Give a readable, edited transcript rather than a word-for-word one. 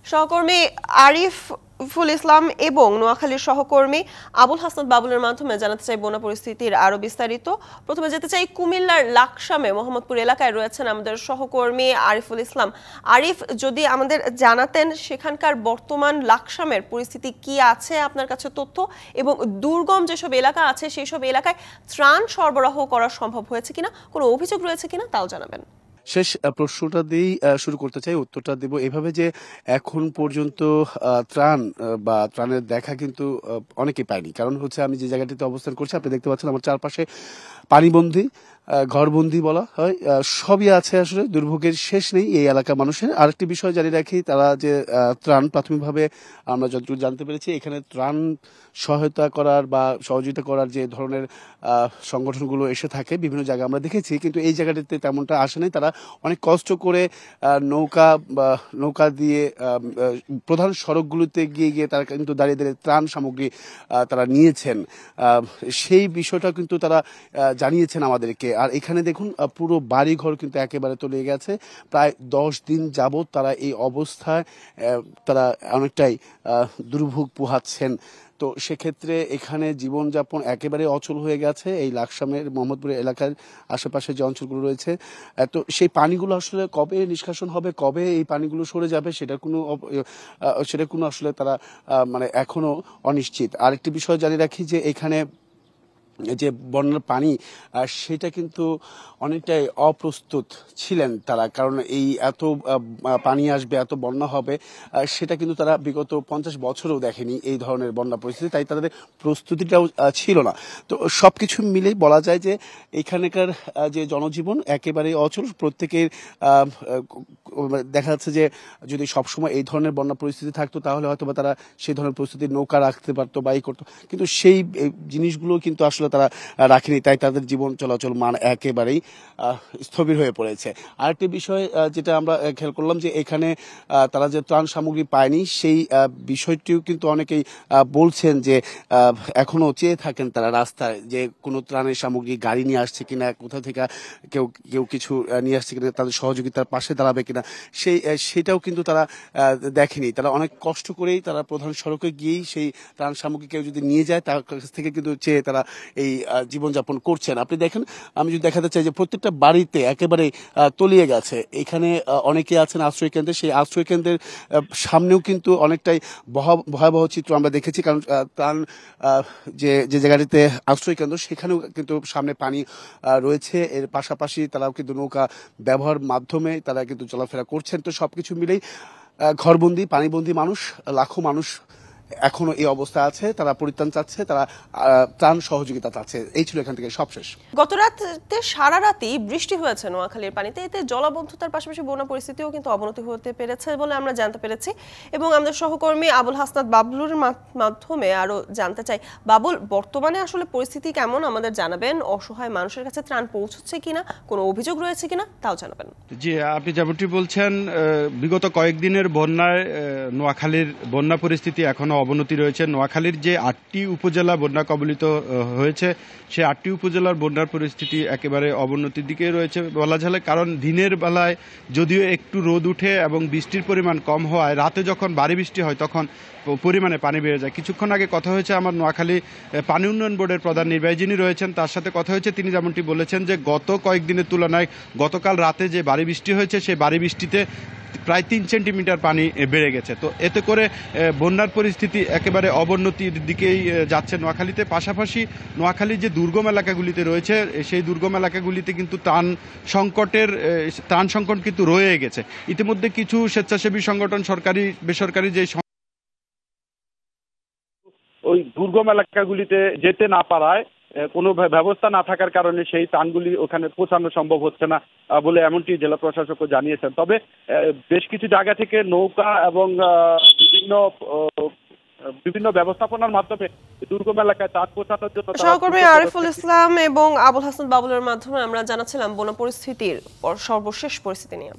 সহকর্মী আরিফুল ইসলাম এবং নোয়াখালীর সহকর্মী আবুল হাসনাত বাবুলের মাধ্যমে জানাতে চাই বন্যা পরিস্থিতির আরো বিস্তারিত। প্রথমে যেতে চাই কুমিল্লার লাকসামে মোহাম্মদপুর এলাকায় রয়েছেন আমাদের সহকর্মী আরিফুল ইসলাম। আরিফ, যদি আমাদের জানাতেন সেখানকার বর্তমান লাকসামের পরিস্থিতি কি আছে, আপনার কাছে তথ্য, এবং দুর্গম যেসব এলাকা আছে সেই সব এলাকায় ত্রাণ সরবরাহ করা সম্ভব হয়েছে কিনা, কোনো অভিযোগ রয়েছে কিনা তাও জানাবেন। শেষ প্রশ্নটা দিয়েই শুরু করতে চাই, উত্তরটা দেব এভাবে যে এখন পর্যন্ত ত্রাণ বা ত্রাণের দেখা কিন্তু অনেকেই পায়নি। কারণ হচ্ছে আমি যে জায়গাটিতে অবস্থান করছি, আপনি দেখতে পাচ্ছেন আমার চারপাশে পানিবন্দী, ঘরবন্দি বলা হয়, সবই আছে। আসলে দুর্ভোগের শেষ নেই এই এলাকার মানুষের। আরেকটি বিষয় জানিয়ে রাখি, তারা যে ত্রাণ প্রাথমিকভাবে আমরা যতটুকু জানতে পেরেছি, এখানে ত্রাণ সহায়তা করার বা সহযোগিতা করার যে ধরনের সংগঠনগুলো এসে থাকে বিভিন্ন জায়গায় আমরা দেখেছি, কিন্তু এই জায়গাটিতে তেমনটা আসে নাই। তারা অনেক কষ্ট করে নৌকা দিয়ে প্রধান সড়কগুলোতে গিয়ে গিয়ে তারা কিন্তু দাঁড়িয়ে দাঁড়িয়ে ত্রাণ সামগ্রী তারা নিয়েছেন। সেই বিষয়টা কিন্তু তারা জানিয়েছেন আমাদেরকে। আর এখানে দেখুন পুরো বাড়িঘর কিন্তু একেবারে তলিয়ে গেছে। প্রায় 10 দিন যাবৎ তারা এই অবস্থায় তারা অনেকটাই দুর্ভোগ পোহাচ্ছেন। তো সেক্ষেত্রে এখানে জীবনযাপন একেবারে অচল হয়ে গেছে। এই লাকসামের মোহাম্মদপুর এলাকার আশেপাশে যে অঞ্চলগুলো রয়েছে, তো সেই পানিগুলো আসলে কবে নিষ্কাশন হবে, কবে এই পানিগুলো সরে যাবে, সেটা কোনো আসলে তারা মানে এখনো অনিশ্চিত। আরেকটি বিষয় জানিয়ে রাখি যে এখানে যে বন্যার পানি সেটা কিন্তু অনেকটাই অপ্রস্তুত ছিলেন তারা। কারণ এই এত পানি আসবে, এত বন্যা হবে, সেটা কিন্তু তারা বিগত 50 বছরেও দেখেনি এই ধরনের বন্যা পরিস্থিতি। তাই তাদের প্রস্তুতিটাও ছিল না। তো সবকিছু মিলেই বলা যায় যে এখানকার যে জনজীবন একেবারেই অচল। প্রত্যেকের দেখা যাচ্ছে যে যদি সবসময় এই ধরনের বন্যা পরিস্থিতি থাকতো তাহলে হয়তো বা তারা সেই ধরনের পরিস্থিতির নৌকা রাখতে পারতো বা এই করতো, কিন্তু সেই জিনিসগুলো কিন্তু আসলে তারা রাখেনি। তাই তাদের জীবন চলাচল মান একেবারেই স্থবির হয়ে পড়েছে। আরেকটি বিষয় যেটা আমরা খেয়াল করলাম যে এখানে তারা যে ত্রাণ সামগ্রী পায়নি, সেই বিষয়টিও কিন্তু অনেকেই বলছেন যে এখনো চেয়ে থাকেন তারা রাস্তায় যে কোনো ত্রাণের সামগ্রী গাড়ি নিয়ে আসছে কিনা, কোথা থেকে কেউ কিছু নিয়ে আসছে কিনা, তাদের সহযোগিতার পাশে দাঁড়াবে কিনা, সেটাও কিন্তু তারা দেখেনি। তারা অনেক কষ্ট করেই তারা প্রধান সড়কে গিয়েই সেই ত্রাণ সামগ্রী কেউ যদি নিয়ে যায় তার কাছ থেকে কিন্তু চেয়ে তারা এই জীবনযাপন করছেন। আপনি দেখেন, আমি যদি দেখাতে চাই যে প্রত্যেকটা বাড়িতে একেবারে তলিয়ে গেছে। এখানে অনেকে আছেন আশ্রয় কেন্দ্রে, সেই আশ্রয় কেন্দ্রের সামনেও কিন্তু অনেকটাই ভয়াবহ চিত্র আমরা দেখেছি। কারণ ত্রাণ যে জায়গাটিতে আশ্রয় কেন্দ্র সেখানেও কিন্তু সামনে পানি রয়েছে। এর পাশাপাশি তারাও কিন্তু নৌকা ব্যবহার মাধ্যমে তারা কিন্তু চলাফেরা করছেন। তো সবকিছু মিলেই ঘরবন্দি, পানিবন্দি মানুষ, লাখো মানুষ এখনো এই অবস্থা আছে। তারা পরিত্রাণ চাচ্ছে, তারা ত্রাণ সহযোগিতা চাচ্ছে। এই ছিল এখান থেকে সবশেষ। গত রাতে সারা রাতই বৃষ্টি হয়েছে নোয়াখালীর পানিতে। এতে জলাবদ্ধতার পাশাপাশি বন্যা পরিস্থিতিও কিন্তু অবনতি হতে পেরেছে বলে আমরা জানতে পেরেছি। এবং আমাদের সহকর্মী আবুল হাসনাত বাবলুর মাধ্যমে আরো জানতে চাই, বাবুল, বর্তমানে আসলে পরিস্থিতি কেমন আমাদের জানাবেন। অসহায় মানুষের কাছে ত্রাণ পৌঁছচ্ছে কিনা, কোনো অভিযোগ রয়েছে কিনা তাও জানাবেন। জি, আপনি যেমনটি বলছেন, বিগত কয়েকদিনের বন্যায় নোয়াখালীর বন্যা পরিস্থিতি এখনো অবনতি রয়েছে। নোয়াখালীর যে 8টি উপজেলা বন্যা কবলিত হয়েছে, সেই 8টি উপজেলার বন্যার পরিস্থিতি একেবারে অবনতির দিকে রয়েছে বলা যায়। কারণ দিনের বেলায় যদিও একটু রোদ উঠে এবং বৃষ্টির পরিমাণ কম হওয়ায় রাতে যখন ভারী বৃষ্টি হয় তখন পরিমাণে পানি বেড়ে যায়। কিছুক্ষণ আগে কথা হয়েছে আমার নোয়াখালী পানি উন্নয়ন বোর্ডের প্রধান নির্বাহী যিনি রয়েছেন তার সাথে কথা হয়েছে। তিনি যেমনটি বলেছেন যে গত কয়েকদিনের তুলনায় গতকাল রাতে যে ভারী বৃষ্টি হয়েছে সেই ভারী বৃষ্টিতে প্রায় 3 সেন্টিমিটার পানি বেড়ে গেছে। তো এতে করে বন্যার পরিস্থিতি একেবারে অবনতির দিকেই যাচ্ছে নোয়াখালীতে। পাশাপাশি নোয়াখালীর যে দুর্গম এলাকাগুলিতে রয়েছে সেই দুর্গম এলাকাগুলিতে কিন্তু ত্রাণ সংকট কিন্তু রয়ে গেছে। ইতিমধ্যে কিছু স্বেচ্ছাসেবী সংগঠন, সরকারি বেসরকারি যে ওই দুর্গম এলাকাগুলিতে যেতে না পারায়, কোনো ব্যবস্থা না থাকার কারণে সেই ত্রাণগুলি ওখানে পৌঁছানো সম্ভব হচ্ছে না বলে এমনটি জেলা প্রশাসকও জানিয়েছেন। তবে বেশ কিছু জায়গা থেকে নৌকা এবং বিভিন্ন ব্যবস্থাপনার মাধ্যমে দুর্গম এলাকায় ত্রাণ পৌঁছানোর জন্য সহকর্মী আরিফুল ইসলাম এবং আবুল হাসনাত বাবুলের মাধ্যমে আমরা জানাচ্ছিলাম বন্যা পরিস্থিতির সর্বশেষ পরিস্থিতি নিয়ে।